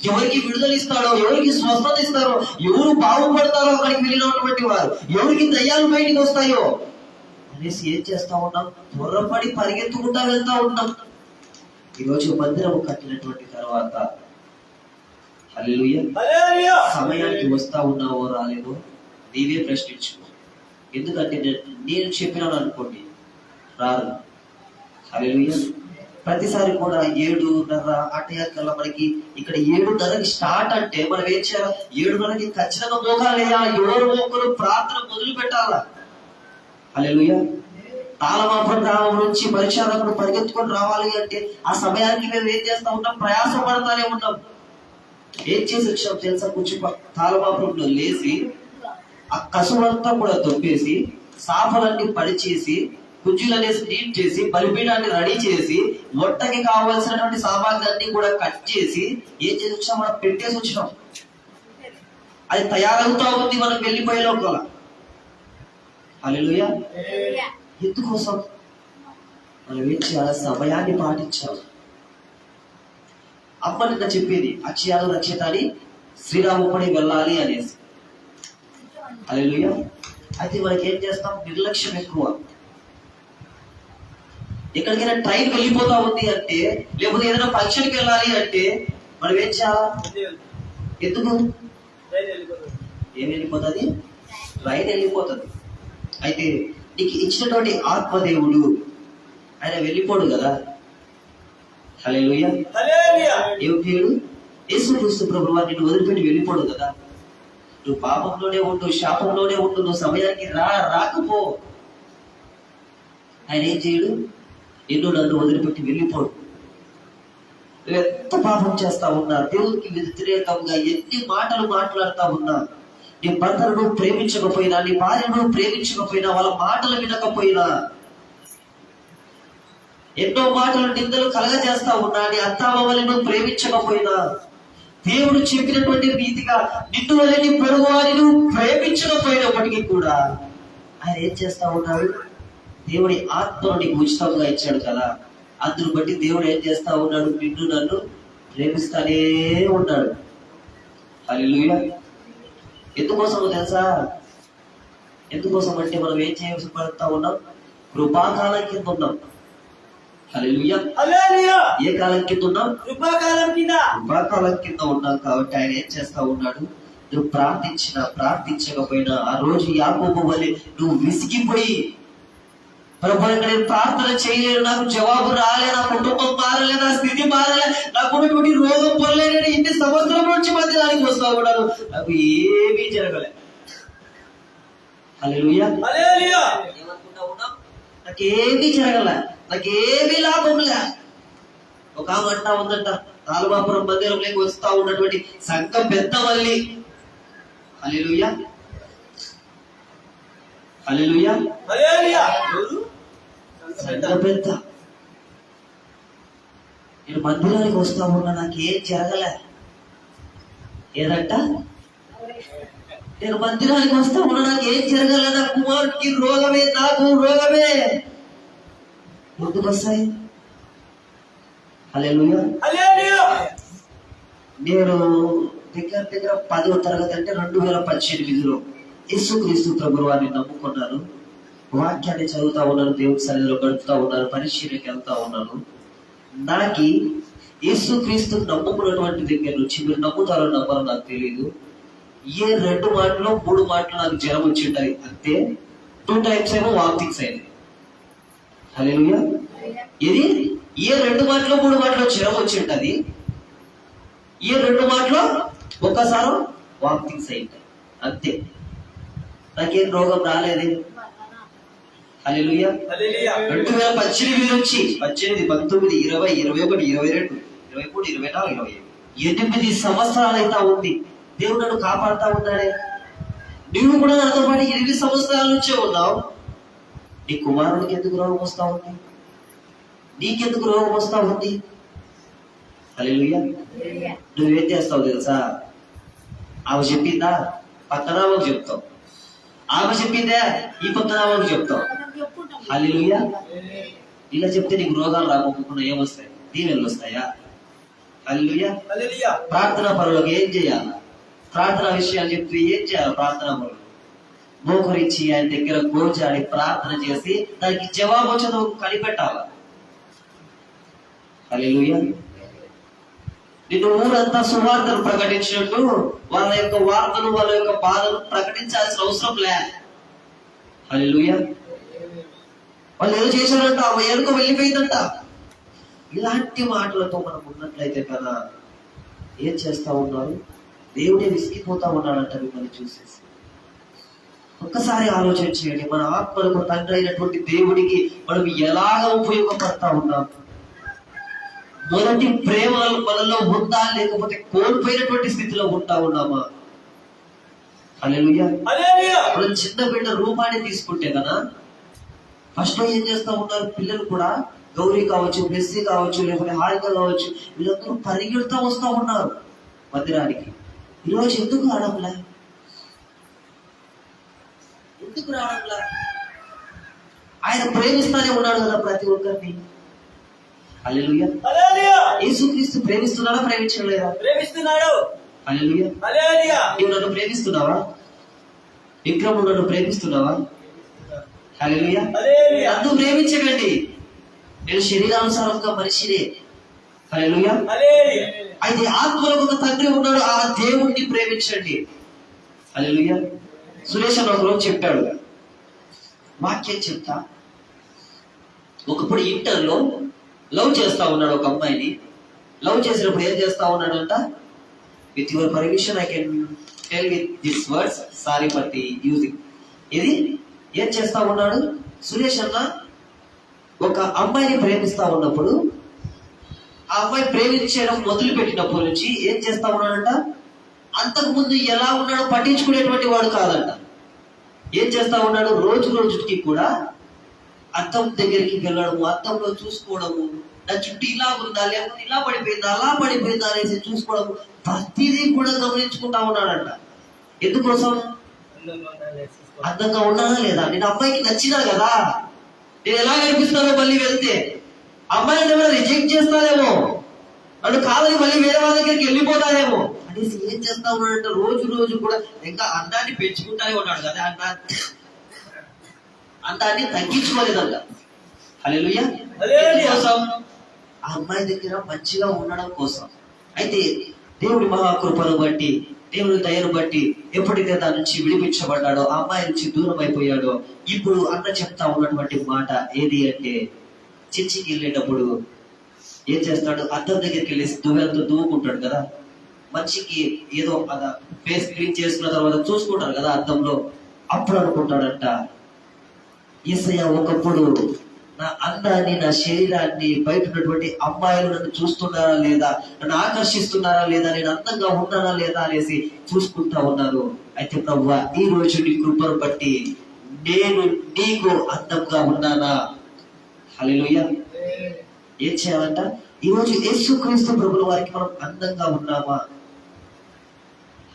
ఎవరికి విడుదల ఇస్తాడో, ఎవరికి స్వస్థత ఇస్తారో, ఎవరు బాగుపడతారో అక్కడికి వెళ్ళినటువంటి వారు, ఎవరికి దయ్యాలు బయటికి వస్తాయో అనేసి ఏం చేస్తా ఉన్నాం? త్వరపడి పరిగెత్తుకుంటా వెళ్తా ఉన్నాం. ఈరోజు మందిరము కట్టినటువంటి తర్వాత హల్లెలూయా సమయానికి వస్తా ఉన్నావో రాలేదో నీవే ప్రశ్నించుకో. ఎందుకంటే నేను చెప్పినాను అనుకోండి, రారు. హల్లెలూయా. ప్రతిసారి కూడా 7:30 అటయాకల్లా మనకి ఇక్కడ 7:30కి స్టార్ట్ అంటే మనం ఏం చేయాలి? 7:30కి ఖచ్చితంగా మోకాలు వేయాలి. ఎవరు ఒక్కరు ప్రార్థన మొదలు పెట్టాలా. హల్లెలూయా. తాళమాపురం గ్రామం నుంచి పరిచారకుడు పరిగెత్తుకొని రావాలి అంటే ఆ సమయానికి మేము ఏం చేస్తా ఉంటాం? ప్రయాస పడతానే ఉంటాం. ఏం చేసి వచ్చాం తెలుసా? కొంచెం తాళమాపురంలో లేచి ఆ కసువంతా కూడా తొప్పేసి, సాపలన్నీ పడిచేసి, కుజ్జులనేసి నీట్ చేసి, బలిపీఠాన్ని రెడీ చేసి, వంటకి కావాల్సినటువంటి సామాగ్రి అన్ని కూడా కట్ చేసి ఏం చేసి వచ్చినాం? మనం పెట్టేసి వచ్చినాం. అది తయారవుతా ఉంది మనం వెళ్ళిపోయే లోపల. హల్లెలూయా. ఎందుకోసం మనం ఏం చేయాలి? సమయాన్ని పాటించాలి. అమ్మ నిన్న చెప్పేది అక్షయాలు రక్షితాని శ్రీరాముపడి వెళ్ళాలి అనేసి. హల్లెలూయా. అయితే మనకి ఏం చేస్తాం? నిర్లక్ష్యం ఎక్కువ. ఎక్కడికైనా ట్రైన్ వెళ్ళిపోతా ఉంది అంటే, లేకపోతే ఏదైనా ఫంక్షన్కి వెళ్ళాలి అంటే మనం ఏం చేయాలి? ఎందుకు? ఏం వెళ్ళిపోతుంది? ట్రైన్ వెళ్ళిపోతుంది. అయితే నీకు ఇచ్చినటువంటి ఆత్మదేవుడు ఆయన వెళ్ళిపోడు కదా. హల్లెలూయా. ఏమిటి? యేసుక్రీస్తు ప్రభువు నిన్ను వదిలిపెట్టి వెళ్ళిపోడు కదా. నువ్వు పాపంలోనే ఉండు, శాపంలోనే ఉండు, నువ్వు సమయానికి రాకపో, ఆయన ఏం చేయడు? నిన్ను నన్ను వదిలిపెట్టి వెళ్ళిపోడు. నువ్వు ఎంత పాపం చేస్తా ఉన్నా, దేవునికి వ్యతిరేకంగా ఎన్ని మాటలు మాట్లాడుతా ఉన్నా, నీ భర్తను నువ్వు ప్రేమించకపోయినా, నీ భార్యను నువ్వు ప్రేమించకపోయినా, వాళ్ళ మాటలు వినకపోయినా, ఎన్నో మాటలు నిందలు కలగజేస్తా ఉన్నా, నీ అత్తామామల్ని నువ్వు ప్రేమించకపోయినా, దేవుడు చెప్పినటువంటి రీతిగా నిన్ను వల్ల నీ పొరుగువారిని నువ్వు ప్రేమించకపోయినప్పటికీ కూడా ఆయన ఏం చేస్తా ఉన్నాడు? దేవుడి ఆత్మను నీకు ఉచితంగా ఇచ్చాడు కదా. అందును బట్టి దేవుడు ఏం చేస్తా ఉన్నాడు? నిన్ను నన్ను ప్రేమిస్తానే ఉన్నాడు. హల్లెలూయా. ఎందుకోసమో తెలుసా? ఎందుకోసం అంటే మనం ఏం చేయాల్సి పడుతా ఉన్నాం? కృపాకాలం కింద ఉన్నాం. హల్లెలూయా. ఏ కాలం కింద ఉన్నాం? కృపాకాలం కింద ఉన్నాం. కాబట్టి ఆయన ఏం చేస్తా ఉన్నాడు? నువ్వు ప్రార్థించకపోయినా, ఆ రోజు యాకోబు వలె నువ్వు విసిగిపోయి, ప్రభువా నేను ప్రార్థన చేయలేను, నాకు జవాబు రాలే, నా కుటుంబం మారలే, నా స్థితి మారలే, నాకు ఉన్నటువంటి రోగం పొరలేని ఇన్ని సంవత్సరం నుంచి మందిరానికి వస్తా ఉన్నాను, నాకు ఏమీ జరగలే. హల్లెలూయా. ఏమనుకుంటా ఉన్నాం? నాకేమీ జరగలే, నాకేమీ లాభంలే. ఒక ఆమె అంటా ఉందంట, తాలుబాపురం మందిరంలోకి వస్తా ఉన్నటువంటి సంఘం పెద్ద మళ్ళీ. హల్లెలూయా. హల్లెలూయా. సంఘం పెద్ద. నేను మందిరానికి వస్తా ఉన్నా, నాకేం జరగలే. ఏదంట? నేను మందిరానికి వస్తా ఉన్నా, నాకేం జరగలే, నా కుమారుడికి రోగమే, నాకు రోగమే. ఎందుకు వస్తాయి? హల్లెలూయా. నేను దగ్గర 10వ తరగతి అంటే 2018లో యేసుక్రీస్తు ప్రభువు వారిని నమ్ముకున్నాను. వాక్యాన్ని చదువుతా ఉన్నాను, దేవుడి సన్నిధిలో గడుపుతా ఉన్నాను, పరిశీలనకి వెళ్తా ఉన్నాను. నాకు యేసుక్రీస్తు నమ్ముకున్నటువంటి దగ్గర నుంచి, మీరు నమ్ముతారో నమ్మరో నాకు తెలియదు, ఏ 2 మాటలో 3 మాటలు నాకు జ్వరం వచ్చి ఉంటాయి అంతే. 2 times ఏమో వామిటింగ్స్ అయింది. హల్లెలూయా. ఇది ఏ 2 మాటలో 3 మాటలో జ్వరం వచ్చి ఉంటుంది, ఏ 2 మాటలో ఒక్కసారి వామిటింగ్స్ అయింది అంతే. నాకేం రోగం రాలేదు. హల్లెలూయా. 2018 నుంచి 18, 19, 20, 21, 22, 23, 24, 25 8 సంవత్సరాలు అయితే ఉంది. దేవుడు నన్ను కాపాడుతా ఉన్నాడే. నువ్వు కూడా నాతో పాటు 8 సంవత్సరాల నుంచే ఉన్నావు. నీ కుమారుడికి ఎందుకు రోగం వస్తా ఉంది? నీకెందుకు రోగం వస్తా ఉంది? హల్లెలూయా. నువ్వేం చేస్తావు తెలుసా? ఆమె చెప్పిందా? పక్కన ఆమెకు చెప్తావు. ఆమె చెప్పిందా? ఈ పక్కన ఆమెకు చెప్తావు. హల్లెలూయా. ఇలా చెప్తే నీకు రోగాలు రాకుండా ఏమొస్తాయి? దీవెనలు వస్తాయా? హల్లెలూయా. ప్రార్థనా పరులకు ఏం చేయాలి? ప్రార్థన విషయాలు చెప్తే ఏం చేయాలి? ప్రార్థనా పరులు మోకరించి ఆయన దగ్గర గోచాడి ప్రార్థన చేసి దానికి జవాబు వచ్చేది కనిపెట్టాలి. హల్లెలూయా. నిన్ను ఊరంతా సువార్తను ప్రకటించినట్టు వాళ్ళ యొక్క వార్తను, వాళ్ళ యొక్క బాధను ప్రకటించాల్సిన అవసరం లే. హల్లెలూయా. వాళ్ళు ఏదో చేశారంట, ఆమె ఎరుక వెళ్ళిపోయిందంట. ఇలాంటి మాటలతో మనం ఉన్నట్లయితే కదా ఏం చేస్తా ఉన్నారు? దేవుడే విసిగిపోతా ఉన్నాడంట మిమ్మల్ని చూసేసి. ఒక్కసారి ఆలోచన చేయండి, మన ఆత్మలకు తండ్రి అయినటువంటి దేవుడికి మనం ఎలాగ ఉపయోగపడతా ఉన్నాం? మొదటి ప్రేమ మనలో ఉందా, లేకపోతే కోల్పోయినటువంటి స్థితిలో ఉంటా ఉన్నామా? హల్లెలూయా. మనం చిన్న బిడ్డ రూపాన్ని తీసుకుంటే కదా ఫస్ట్ లో ఏం చేస్తా ఉన్నారు? పిల్లలు కూడా గౌరీ కావచ్చు, మెస్సీ కావచ్చు, లేకపోతే హారిక కావచ్చు, వీళ్ళందరూ పరిగెడుతూ వస్తూ ఉన్నారు మందిరానికి. ఈరోజు ఎందుకు ఆడలే? ఎందుకు రావడంలా? ఆయన ప్రేమిస్తానే ఉన్నాడు కదా ప్రతి ఒక్కరిని. హల్లెలూయా. యేసుక్రీస్తు ప్రేమిస్తున్నాడా, ప్రేమించలేదా? ప్రేమిస్తున్నాడు. హల్లెలూయా. నీవు నన్ను ప్రేమిస్తున్నావా? విక్రము నన్ను ప్రేమిస్తున్నావా? హల్లెలూయా. నన్ను ప్రేమించకండి, నేను శరీరానుసారంగా మనిషినే. హల్లెలూయా. అయితే ఆత్మలకు ఒక తండ్రి ఉన్నాడు, ఆ దేవుణ్ణి ప్రేమించండి. హల్లెలూయా. సురేష్ అన్న ఒకరోజు చెప్పాడు, వాక్యం చెప్తా. ఒకప్పుడు ఇంటర్లో లవ్ చేస్తా ఉన్నాడు ఒక అమ్మాయిని. లవ్ చేసినప్పుడు ఏం చేస్తా ఉన్నాడంట? With your permission I can tell with this words, sorry for the using. ఇది ఏం చేస్తా ఉన్నాడు? సురేష్ అన్న ఒక అమ్మాయిని ప్రేమిస్తా ఉన్నప్పుడు, ఆ అమ్మాయి ప్రేమించడం మొదలు పెట్టినప్పటి నుంచి ఏం చేస్తా ఉన్నాడంట? అంతకు ముందు ఎలా ఉన్నాడో పట్టించుకునేటువంటి వాడు కాదంట. ఏం చేస్తా ఉన్నాడు? రోజు రోజుకి కూడా అద్దం దగ్గరికి వెళ్ళడము, అద్దంలో చూసుకోవడము, నా చుట్టూ ఇలా ఉందా, లేకపోతే ఇలా పడిపోయిందా, అలా పడిపోయిందా అనేసి చూసుకోవడం, ప్రతిదీ కూడా గమనించుకుంటా ఉన్నాడంట. ఎందుకోసం? అందంగా ఉన్నానా లేదా, నేను అమ్మాయికి నచ్చినా కదా, నేను ఎలా కనిపిస్తానో మళ్ళీ వెళ్తే అమ్మాయిని ఏమైనా రిజెక్ట్ చేస్తానేమో, నన్ను కాదని మళ్ళీ వేరే వాళ్ళ దగ్గరికి వెళ్ళిపోతానేమో అనేసి ఏం చేస్తా ఉన్నాడంటే రోజు రోజు కూడా ఇంకా అందాన్ని పెంచుకుంటానే ఉన్నాడు కదా, అందాన్ని తగ్గించుకోలేదంట. హల్లెలూయా. కోసం ఆ అమ్మాయి దగ్గర మంచిగా ఉండడం కోసం. అయితే దేవుడి మహాకృపను బట్టి, దేవుడి దయను బట్టి ఎప్పటికైతే దాని నుంచి విడిపించబడ్డాడో, ఆ అమ్మాయి నుంచి దూరం అయిపోయాడో, ఇప్పుడు అన్న చెప్తా ఉన్నటువంటి మాట ఏది అంటే, చర్చికి వెళ్ళేటప్పుడు ఏం చేస్తాడు? అద్దం దగ్గరికి వెళ్ళేసి దువ్వెలతో దువ్వుకుంటాడు కదా. మనిషికి ఏదో అదా ఫేస్ క్లీన్ చేసుకున్న తర్వాత చూసుకుంటారు కదా అద్దంలో. అప్పుడు అనుకుంటాడంట, యేసయ్య ఒకప్పుడు నా అందాన్ని, నా శరీరాన్ని, బయట ఉన్నటువంటి అమ్మాయిలు నన్ను చూస్తున్నారా లేదా, నన్ను ఆకర్షిస్తున్నారా లేదా, నేను అందంగా ఉన్నానా లేదా అనేసి చూసుకుంటా ఉన్నారు. అయితే ప్రభువా, ఈ రోజు నీ కృపను బట్టి నేను నీకు అందంగా ఉన్నానా? హల్లెలూయా. ఏం చేయాలంట? ఈ రోజు యేసుక్రీస్తు ప్రభుల వారికి మనం అందంగా ఉన్నామా?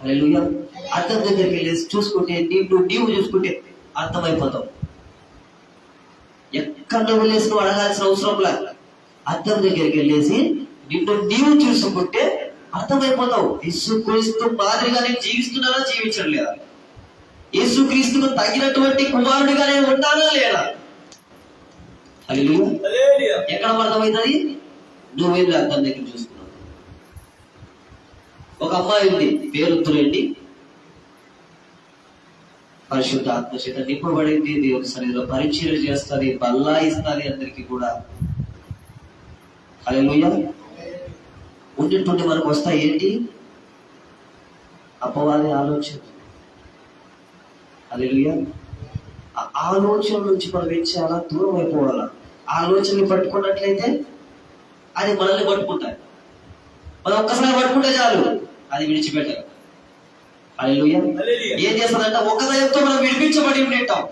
హల్లెలూయా. అద్దం దగ్గరికి వెళ్ళేసి చూసుకుంటే, నీవు చూసుకుంటే అర్థమైపోతావు. ఎక్కడ వెళ్ళేసి నువ్వు అడగాల్సిన అవసరం లేదు. అద్దం దగ్గరికి వెళ్ళేసి నీవు చూసుకుంటే అర్థమైపోతావు. యేసుక్రీస్తు మాదిరిగా నేను జీవిస్తున్నానా, జీవించడం లేదా, యేసుక్రీస్తుకు తగినటువంటి కుమారుడిగా నేను ఉన్నానా లేదా? హల్లెలూయా. ఎక్కడ అర్థమవుతుంది? నువ్వేంటి అద్దం దగ్గర చూసుకున్నావు. ఒక అమ్మాయి ఉంది, పేరు తులండి, పరిశుద్ధ ఆత్మచేత నింపబడింది, దేవుని సన్నిధిలో పరిచయం చేస్తుంది, బల్లాయిస్తుంది అందరికి కూడా. హల్లెలూయా. ఉండి మనకు వస్తాయి ఏంటి? అపవాది ఆలోచన. హల్లెలూయా. ఆ ఆలోచన నుంచి మనం ఏం చేయాలా? దూరం అయిపోవాలా. ఆలోచనని పట్టుకున్నట్లయితే అది మనల్ని పట్టుకుంటాయి. మనం ఒక్కసారి పట్టుకుంటే చాలు, అది విడిచిపెట్టాలి. హల్లెలూయా. ఏం చేస్తుందంట? ఒక దయంతో మనం విడిపించబడి ఉంటాం.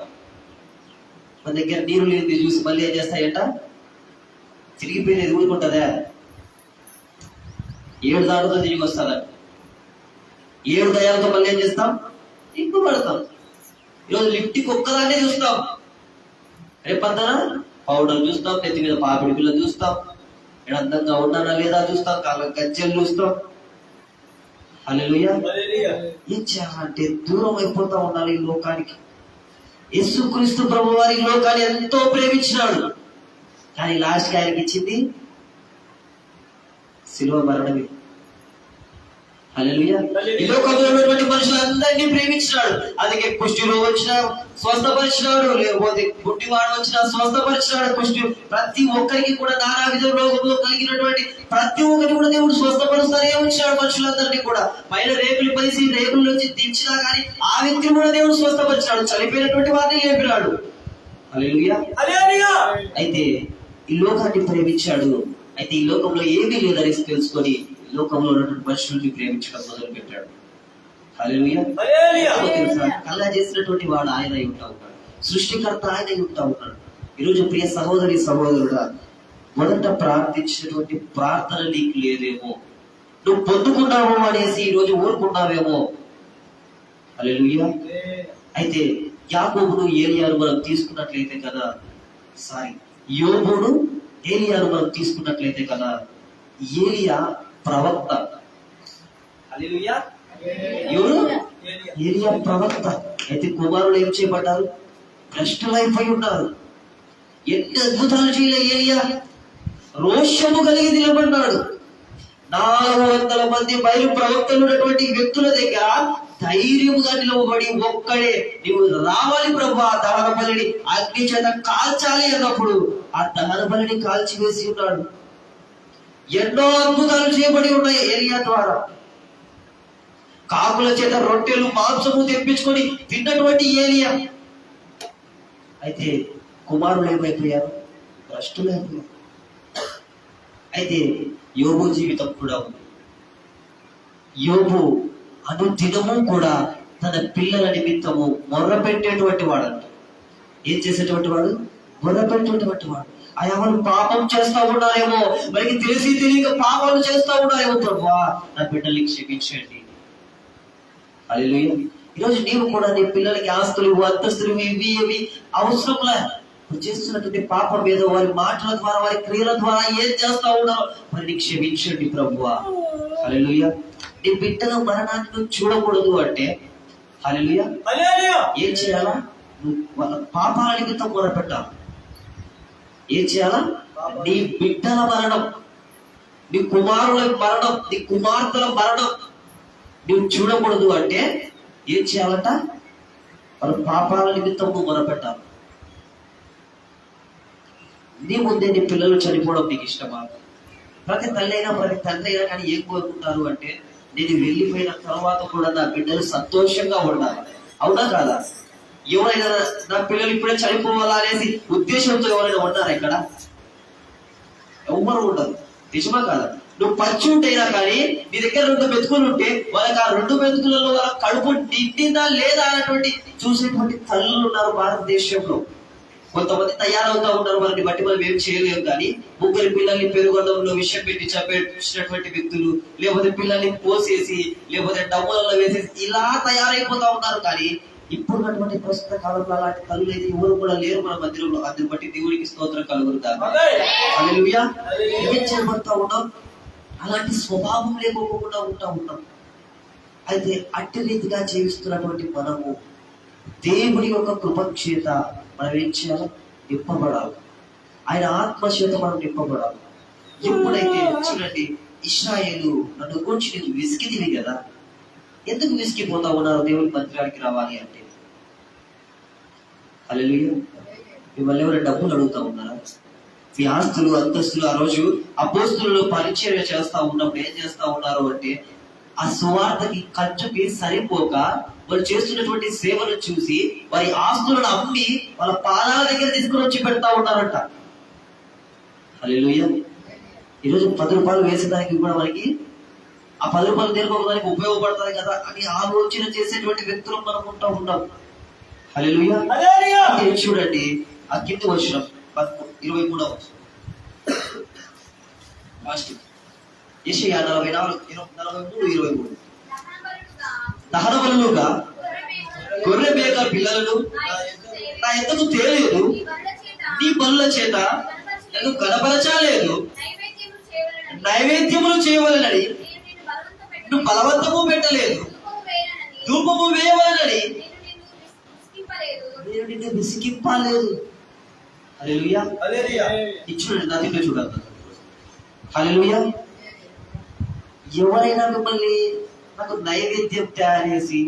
మన దగ్గర నీరు లేనిది చూసి మళ్ళీ ఏం చేస్తాయంట? తిరిగిపోయినది ఊరుకుంటుందా? 7 దాటుతో తిరిగి వస్తుందంట. 7 దయాలతో మళ్ళీ ఏం చేస్తాం? ఇంకో పడతాం. ఈరోజు లిఫ్ట్కి ఒక్కదాన్నే చూస్తాం, రేపంతా పౌడర్ చూస్తాం, నెత్తి మీద పాపిడి పిల్ల చూస్తాం, అందంగా ఉన్నానా లేదా చూస్తాం, కాళ్ళ గజ్జలు చూస్తాం. హల్లెలూయా. ఏం చేయాలంటే దూరం అయిపోతా ఉండాలి ఈ లోకానికి. యేసుక్రీస్తు ప్రభు వారి లోకాన్ని ఎంతో ప్రేమించినాడు, కానీ లాస్ట్ కి ఆయనకి ఇచ్చింది శిలువ మరణమే. హల్లెలూయా. ఈ లోకంలో ఉన్నటువంటి మనుషులందరినీ ప్రేమించినాడు. అందుకే కుష్టి రోగం వచ్చినా స్వస్థపరిచినాడు, లేకపోతే గుడ్డివాడు వచ్చినా స్వస్థపరిచినాడు. కుష్టి ప్రతి ఒక్కరికి కూడా నానా విధ రోగంలో కలిగినటువంటి ప్రతి ఒక్కరిని కూడా దేవుడు స్వస్థపరుస్తానే ఉంచాడు. మనుషులందరినీ కూడా పైన రేకులు పరిసి రేకుల నుంచి దించినా కానీ ఆ వ్యక్తిని కూడా దేవుడు స్వస్థపరిచినాడు. చనిపోయినటువంటి వారిని లేపినాడు. హల్లెలూయా. అయితే ఈ లోకాన్ని ప్రేమించాడు. అయితే ఈ లోకంలో ఏమీ లేదని తెలుసుకొని లోకంలో ఉన్నటువంటి మనుషుల్ని ప్రేమించడం మొదలు పెట్టాడు. హల్లెలూయా. కల్లా చేసినటువంటి వాడు ఆయన అయి ఉంటా ఉన్నాడు, సృష్టికర్త ఆయన అయి ఉంటా ఉన్నాడు. ఈరోజు ప్రియ సహోదరి సహోదరుడా, మొదట ప్రార్థించినటువంటి ప్రార్థన నీకు లేదేమో, నువ్వు పొందుకున్నావు అనేసి ఈరోజు ఊరుకున్నావేమో. హల్లెలూయా. అయితే యాకోబును ఏలియాను మనం తీసుకున్నట్లయితే కదా, యోబును ఏలియాను మనం తీసుకున్నట్లయితే కదా, ఏలియా ప్రవక్త. హల్లెలూయా. ఎవరు? ఏలియా ప్రవక్త. అయితే కుమారులు ఏం చేయబడ్డారు? భ్రష్టులైపోయి ఉన్నారు. ఎన్ని అద్భుతాలు చేయలే ఏలియా. రోషము కలిగి నిలబడ్డాడు. 400 మంది బయలు ప్రవక్తలు ఉన్నటువంటి వ్యక్తుల దగ్గర ధైర్యంగా నిలవబడి ఒక్కడే, నీవు రావాలి ప్రభు, ఆ దహన బలిని అగ్ని చేత కాల్చాలి అన్నప్పుడు ఆ దహన బలిని కాల్చివేసి ఉన్నాడు. ఎన్నో అద్భుతాలు చేయబడి ఉన్నాయి ఏలియా ద్వారా. కాకుల చేత రొట్టెలు మాంసము తెప్పించుకొని తిన్నటువంటి ఏలియా. అయితే కుమారులు ఏమైపోయారు? భ్రష్టులైపోయారు. అయితే యోబు జీవితం కూడా ఉంది. యోబు అనుదినము కూడా తన పిల్లల నిమిత్తము మొర్రపెట్టేటువంటి వాడు. ఏం చేసేటువంటి వాడు? మొర్రపెట్టేటువంటి వాడు. ఎవరు పాపం చేస్తా ఉన్నారేమో, మనకి తెలిసి తెలియక పాపాలు చేస్తా ఉన్నారేమో, ప్రభువా నా బిడ్డల్ని క్షమించండి. హల్లెలూయా. ఈరోజు నీవు కూడా నీ పిల్లలకి ఆస్తులు, అంతస్తులు, ఇవి అవసరంలా చేస్తున్నటువంటి పాపం మీద వారి మాటల ద్వారా, వారి క్రియల ద్వారా ఏం చేస్తా ఉన్నారో వారిని క్షమించండి ప్రభువా. హల్లెలూయా. నీ బిడ్డల మరణాన్ని నువ్వు చూడకూడదు అంటే హల్లెలూయా ఏం చేయాలా? నువ్వు వాళ్ళ పాపాల నిమిత్తం మొరపెట్టాలి. ఏం చేయాలా? నీ బిడ్డల మరణం, నీ కుమారుల మరణం, నీ కుమార్తెల మరణం నువ్వు చూడకూడదు అంటే ఏం చేయాలంట? వాళ్ళ పాపాల నిమిత్తం నువ్వు మొరపెట్టాలి. నీ ముందే నీ పిల్లలు చనిపోవడం నీకు ఇష్టమా? ప్రతి తల్లి అయినా ప్రతి తండ్రి అయినా కానీ ఏం కోరుకుంటారు అంటే, నేను వెళ్ళిపోయిన తర్వాత కూడా నా బిడ్డలు సంతోషంగా ఉండాలి. అవునా కాదా? ఎవరైనా నా పిల్లలు ఇప్పుడే చనిపోవాలా అనేసి ఉద్దేశంతో ఎవరైనా ఉన్నారా ఇక్కడ? ఎవరు ఉండదు. నిజమా కాదా? నువ్వు పచ్చి ఉంటేనా కానీ నీ దగ్గర 2 మెతుకులు ఉంటే వాళ్ళకి ఆ 2 మెతుకులలో వాళ్ళ కడుపు నిండిందా లేదా అన్నటువంటి చూసేటువంటి తల్లులు ఉన్నారు భారతదేశంలో. కొంతమంది తయారవుతా ఉన్నారు, వారిని బట్టి మనం ఏం చేయలేము. కానీ 3 పిల్లల్ని పెరుగన్నంలో విషయం పెట్టి చంపేసినటువంటి వ్యక్తులు, లేకపోతే పిల్లల్ని పోసేసి, లేకపోతే డబ్బులలో వేసేసి ఇలా తయారైపోతా ఉన్నారు. కానీ ఇప్పుడున్నటువంటి ప్రస్తుత కాలంలో అలాంటి తల్లులు అయితే ఎవరు కూడా లేరు మన మధ్యలో. అందుని బట్టి దేవునికి స్తోత్రం కలుగుతారు. హల్లెలూయా. ఏం చేయబడతా ఉన్నాం? అలాంటి స్వభావం లేకోకుండా ఉంటాం. అయితే అట్టి రీతిగా జీవిస్తున్నటువంటి మనము దేవుని యొక్క కృపచేత మనం ఏం చేయాలి? నింపబడాలి. ఆయన ఆత్మచేత మనం నింపబడాలి. ఎప్పుడైతే చూడండి, ఇశ్రాయేలు నన్ను గురించి నీకు విసిగిదివి కదా, ఎందుకు విసిగిపోతా ఉన్నారు దేవుని మందిరానికి రావాలి అంటే? హల్లెలూయా. మిమ్మల్ని ఎవరైనా డబ్బులు అడుగుతా ఉన్నారా? మీ ఆస్తులు, అంతస్తులు ఆ రోజు అపోస్తులు పరిచర్య చేస్తా ఉన్నప్పుడు ఏం చేస్తా ఉన్నారు అంటే, ఆ సువార్తకి ఖర్చుకి సరిపోక వాళ్ళు చేస్తున్నటువంటి సేవను చూసి వారి ఆస్తులను అమ్మి వాళ్ళ పాదాల దగ్గర తీసుకుని వచ్చి పెడతా ఉన్నారంట. హల్లెలూయా. ఈరోజు 10 రూపాయలు వేసేదానికి కూడా మనకి ఆ 10 రూపాయలు తీరుకోవడానికి ఉపయోగపడుతుంది కదా అని ఆలోచన చేసేటువంటి వ్యక్తులు మనం ఉంటాం. హల్లెలూయా. చూడండి ఆ కింది వచనం 23వ యెషయా 43:23. దహన బలులుగా గొర్రె మేక పిల్లలను నా ఎద్దకు తేలేదు, నీ బలుల చేత నన్ను కనపరచలేదు, నైవేద్యములు చేయవలనని నువ్వు బలవంతము పెట్టలేదు, ధూపము వేయవలనని నేను నిన్ను విసిగింపలేదు. హల్లెలూయా. చూడండి నా తింటే చూడాలి. హల్లెలూయా. ఎవరైనా మిమ్మల్ని నాకు నైవేద్యం తయారేసి,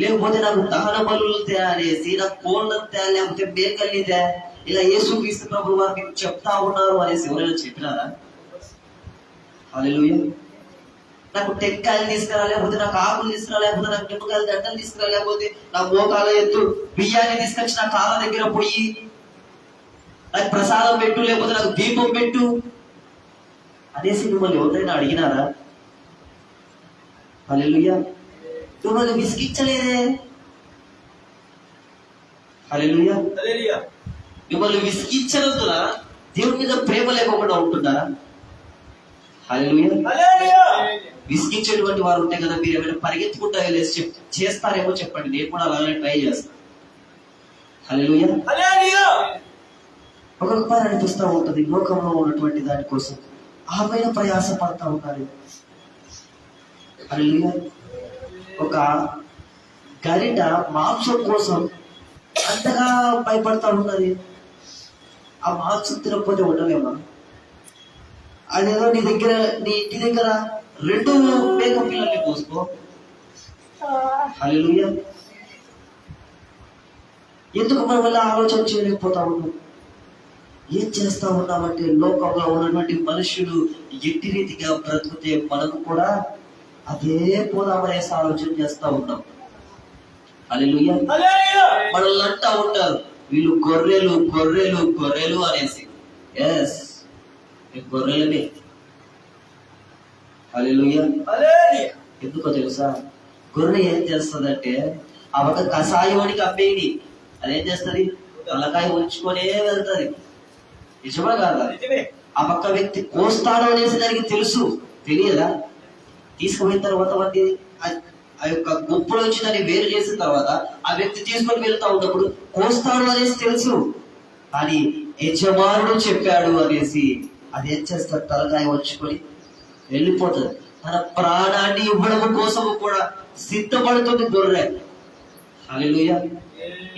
లేకపోతే నాకు దహన బలులు తయారేసి, నాకు కోళ్ళను తయారు, లేకపోతే మేకల్ని తయారు, ఇలా యేసుక్రీస్తు ప్రభువు వారికి చెప్తా ఉన్నారు అనేసి ఎవరైనా చెప్పినారా? హల్లెలూయా. నాకు టెక్కాయలు తీసుకురా, లేకపోతే నాకు ఆకులు తీసుకురా, లేకపోతే నాకు నిమ్మకాయలు దండలు తీసుకురా, లేకపోతే నా మోకాల ఎత్తు బియ్యాన్ని తీసుకొచ్చి నా కాళ్ళ దగ్గర పోయి నాకు ప్రసాదం పెట్టు, లేకపోతే నాకు దీపం పెట్టు అనేసి మిమ్మల్ని ఎవరైనా అడిగినారా? హల్లెలూయా. మిమ్మల్ని విసిగించలేదే. హల్లెలూయా. మిమ్మల్ని విసిగించనందున దేవుని మీద ప్రేమ లేకుండా ఉంటున్నారా? హల్లెలూయా. విసిగించేటువంటి వారు ఉంటే కదా, మీరు ఏమైనా పరిగెత్తుకుంటా వెళ్ళేసి చేస్తారేమో చెప్పండి, నేను కూడా అలాగే ట్రై చేస్తాను. హల్లెలూయా. హల్లెలూయా. ఒక్కొక్కసారి అనిపిస్తూ ఉంటది లోకంలో ఉన్నటువంటి దానికోసం ఆమెను ప్రయాస పడతా ఉన్నారు. హల్లెలూయా. ఒక గరిట మాంసం కోసం అంతగా భయపడతా ఉన్నది. ఆ మాంసం తినకపోతే ఉండలేమా? అదేదో నీ ఇంటి దగ్గర 2 మేక పిల్లల్ని కోసుకో. హల్లెలూయా. ఎందుకు మనం ఇలా ఆలోచన చేయలేకపోతా ఉన్నాం? ఏం చేస్తా ఉన్నామంటే లోకంలో ఉన్నటువంటి మనుషులు ఎట్టి రీతిగా బ్రతుకుతే మనకు కూడా అదే పోదామనేసి ఆలోచన చేస్తా ఉన్నాం. హల్లెలూయా. మనల్ని అంటా ఉంటారు వీళ్ళు గొర్రెలు గొర్రెలు గొర్రెలు అనేసి. ఎస్, గొర్రెలనే. హల్లెలూయా. ఎందుకో తెలుసా? గొర్రె ఏం చేస్తుందంటే ఆ ఒక కషాయానికి అమ్మేది అదేం చేస్తుంది? తలకాయ ఉంచుకొనే వెళ్తుంది. నిజమా కాదా? ఆ పక్క వ్యక్తి కోస్తాడు అనేసి దానికి తెలుసు. తెలియదా? తీసుకుపోయిన తర్వాత వాటి ఆ యొక్క గుంపులో నుంచి దాన్ని వేరు చేసిన తర్వాత ఆ వ్యక్తి తీసుకొని వెళ్తా ఉన్నప్పుడు కోస్తాడు అనేసి తెలుసు. కానీ యజమానుడు చెప్పాడు అనేసి అది ఏం చేస్తాడు? తలకాయ వచ్చుకొని వెళ్ళిపోతుంది. తన ప్రాణాన్ని ఇవ్వడం కోసం కూడా సిద్ధపడుతుంది గొర్రె. హల్లెలూయా.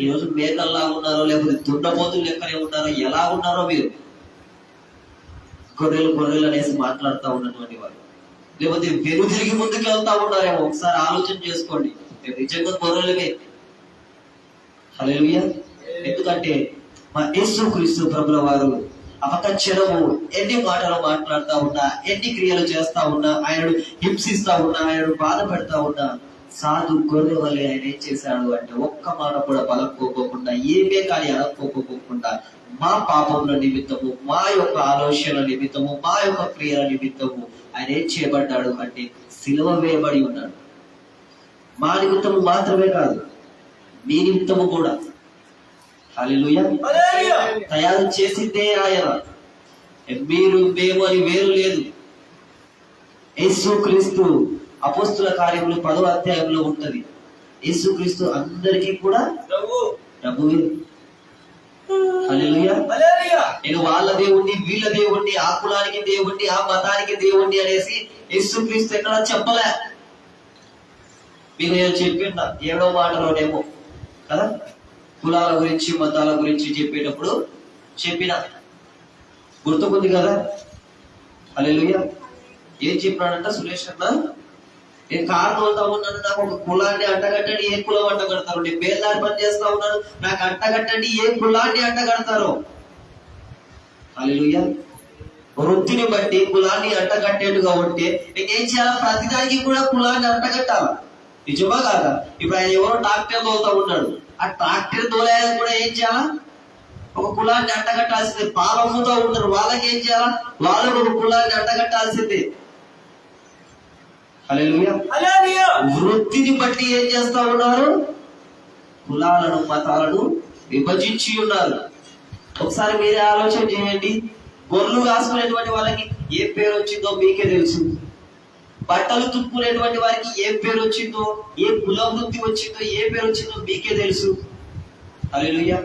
ఈరోజు మేకల్లా ఉన్నారో లేకపోతే దున్నపోతులు లెక్కనే ఉన్నారో ఎలా ఉన్నారో మీరు గొర్రెలు గొర్రెలు అనేసి మాట్లాడుతూ ఉన్నటువంటి వారు, లేకపోతే వెను తిరిగి ముందుకు వెళ్తా ఉన్నారేమో ఒకసారి ఆలోచన చేసుకోండి. నిజంగా గొర్రెలమే. హల్లెలూయా. ఎందుకంటే మా యేసుక్రీస్తు ప్రభుల వారు అపకచ్చరము ఎన్ని మాటలు మాట్లాడుతూ ఉన్నా, ఎన్ని క్రియలు చేస్తా ఉన్నా, ఆయనను హింసిస్తా ఉన్నా, ఆయనను బాధ పెడతా ఉన్నా, సాధు గొర్రె వల్లే ఆయన ఏం చేశాడు అంటే ఒక్క మాట కూడా బలపోకోకుండా, ఏమే కానీ అడక్కోకోకుండా మా పాపముల నిమిత్తము, మా యొక్క ఆలోచనల నిమిత్తము, మా యొక్క క్రియల నిమిత్తము ఆయన ఏం చేయబడ్డాడు అంటే సిలువ వేయబడి ఉన్నాడు. మా నిమిత్తము మాత్రమే కాదు, మీ నిమిత్తము కూడా. హల్లెలూయా. తయారు చేసిందే ఆయన. మీరు మేము అని వేరు లేదు. యేసుక్రీస్తు అపోస్తుల కార్యములు 10వ అధ్యాయంలో ఉంటది. యేసుక్రీస్తు అందరికీ కూడా ప్రభువే. హల్లెలూయా. నేను వాళ్ళ దేవుణ్ణి, వీళ్ళ దేవుణ్ణి, ఆ కులానికి దేవుణ్ణి, ఆ మతానికి దేవుణ్ణి అనేసి యేసుక్రీస్తు ఎక్కడ చెప్పలే. మీరు చెప్పిండ 7వ మాటలోనేమో కదా కులాల గురించి మతాల గురించి చెప్పేటప్పుడు చెప్పిన గుర్తుకుంది కదా. హల్లెలూయా. ఏం చెప్పినాడంట సురేష్ అన్న? నేను కారు తోలుతా ఉన్నాను, నాకు ఒక కులాన్ని అంటగట్టండి, ఏ కులం అంటగడతారు? నేను బేల్దారి పని చేస్తా ఉన్నాను, నాకు అంటగట్టండి, ఏ కులాన్ని అంటగడతారు? హల్లెలూయా. వృత్తిని బట్టి కులాన్ని అంటగట్టేట్టుగా ఉంటే నేనేం చేయాలి? ప్రతిదానికి కూడా కులాన్ని అంటగట్టాలి. నిజమా కాదా? ఇప్పుడు ఆయన ఎవరో ట్రాక్టర్ తోలుతా ఉన్నాడు, ఆ ట్రాక్టర్ తోలేది కూడా ఏం చేయాలా? ఒక కులాన్ని అంటగట్టాల్సిందే. పాలు అమ్ముతూ ఉంటారు, వాళ్ళకి ఏం చేయాలా? వాళ్ళకు ఒక కులాన్ని అంటగట్టాల్సిందే. హల్లెలూయా. వృత్తిని బట్టి ఏం చేస్తా ఉన్నారు? కులాలను మతాలను విభజించి ఉన్నారు. ఒకసారి మీరే ఆలోచన చేయండి. గొర్రెలు కాసుకునేటువంటి వాళ్ళకి ఏ పేరు వచ్చిందో మీకే తెలుసు. బట్టలు తుక్కునేటువంటి వారికి ఏ పేరు వచ్చిందో, ఏ కుల వృత్తి వచ్చిందో, ఏ పేరు వచ్చిందో మీకే తెలుసు. హల్లెలూయా.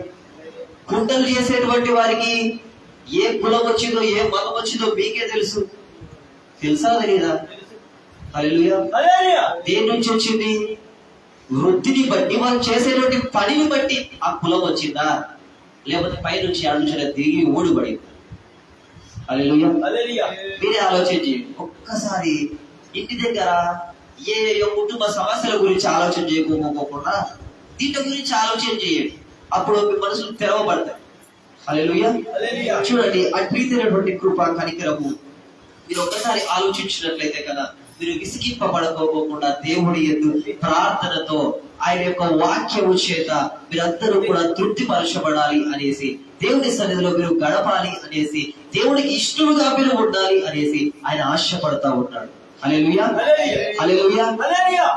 కుంటలు చేసేటువంటి వారికి ఏ కులం వచ్చిందో, ఏ మతం వచ్చిందో మీకే తెలుసు. తెలుసా తెలీదా? హల్లెలూయా. దేని నుంచి వచ్చింది? వృత్తిని బట్టి, మనం చేసేటువంటి పనిని బట్టి ఆ కులం వచ్చిందా, లేకపోతే పై నుంచి ఆలోచన తిరిగి ఊడిపడింది? హల్లెలూయా. మీరే ఆలోచన చేయండి. ఒక్కసారి ఇంటి దగ్గర ఏ కుటుంబ సమస్యల గురించి ఆలోచన చేయకపోకుండా దీంట్ గురించి ఆలోచన చేయండి. అప్పుడు మీ మనసులు తెరవబడతాయి. హల్లెలూయా. చూడండి, అద్భుతమైనటువంటి కృప కనికరము మీరు ఒక్కసారి ఆలోచించినట్లయితే కదా, మీరు విసిగింపబడకోకుండా దేవుడి యందు ప్రార్థనతో ఆయన యొక్క వాక్యము చేత మీరందరూ కూడా తృప్తిపరచబడాలి అనేసి, దేవుని సన్నిధిలో మీరు గడపాలి అనేసి, దేవుడికి ఇష్టముగా మీరు ఉండాలి అనేసి ఆయన ఆశపడతా ఉన్నాడు. హల్లెలూయా. హల్లెలూయా.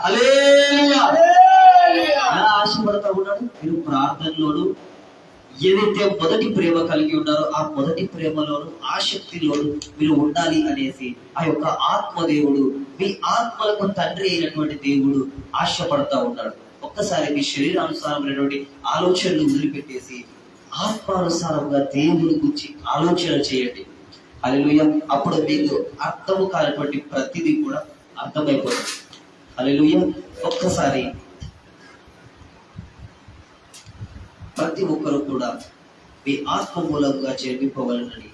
హల్లెలూయా. ఎలా ఆశపడతా ఉన్నాడు? మీరు ప్రార్థనలోను ఏదైతే మొదటి ప్రేమ కలిగి ఉన్నారో ఆ మొదటి ప్రేమలోను, ఆసక్తిలోను మీరు ఉండాలి అనేసి ఆ యొక్క ఆత్మదేవుడు, మీ ఆత్మలకు తండ్రి అయినటువంటి దేవుడు ఆశపడతా ఉన్నాడు. ఒక్కసారి మీ శరీరానుసారమైనటువంటి ఆలోచనలు వదిలిపెట్టేసి ఆత్మానుసారంగా దేవుని గురించి ఆలోచన చేయండి. హల్లెలూయా. అప్పుడు మీకు అర్థము కానటువంటి ప్రతిదీ కూడా అర్థమైపోతుంది. హల్లెలూయా. ఒక్కసారి ప్రతి ఒక్కరు కూడా మీ ఆత్మ మూలంగా జన్మింపవలనని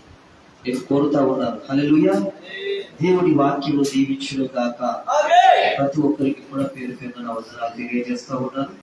నేను కోరుతా ఉన్నాను. హల్లెలూయా. దేవుడి వాక్యము దీవించును గాక. ప్రతి ఒక్కరికి కూడా పేరు పేరున వందనాలు తెలియజేస్తా ఉన్నాను.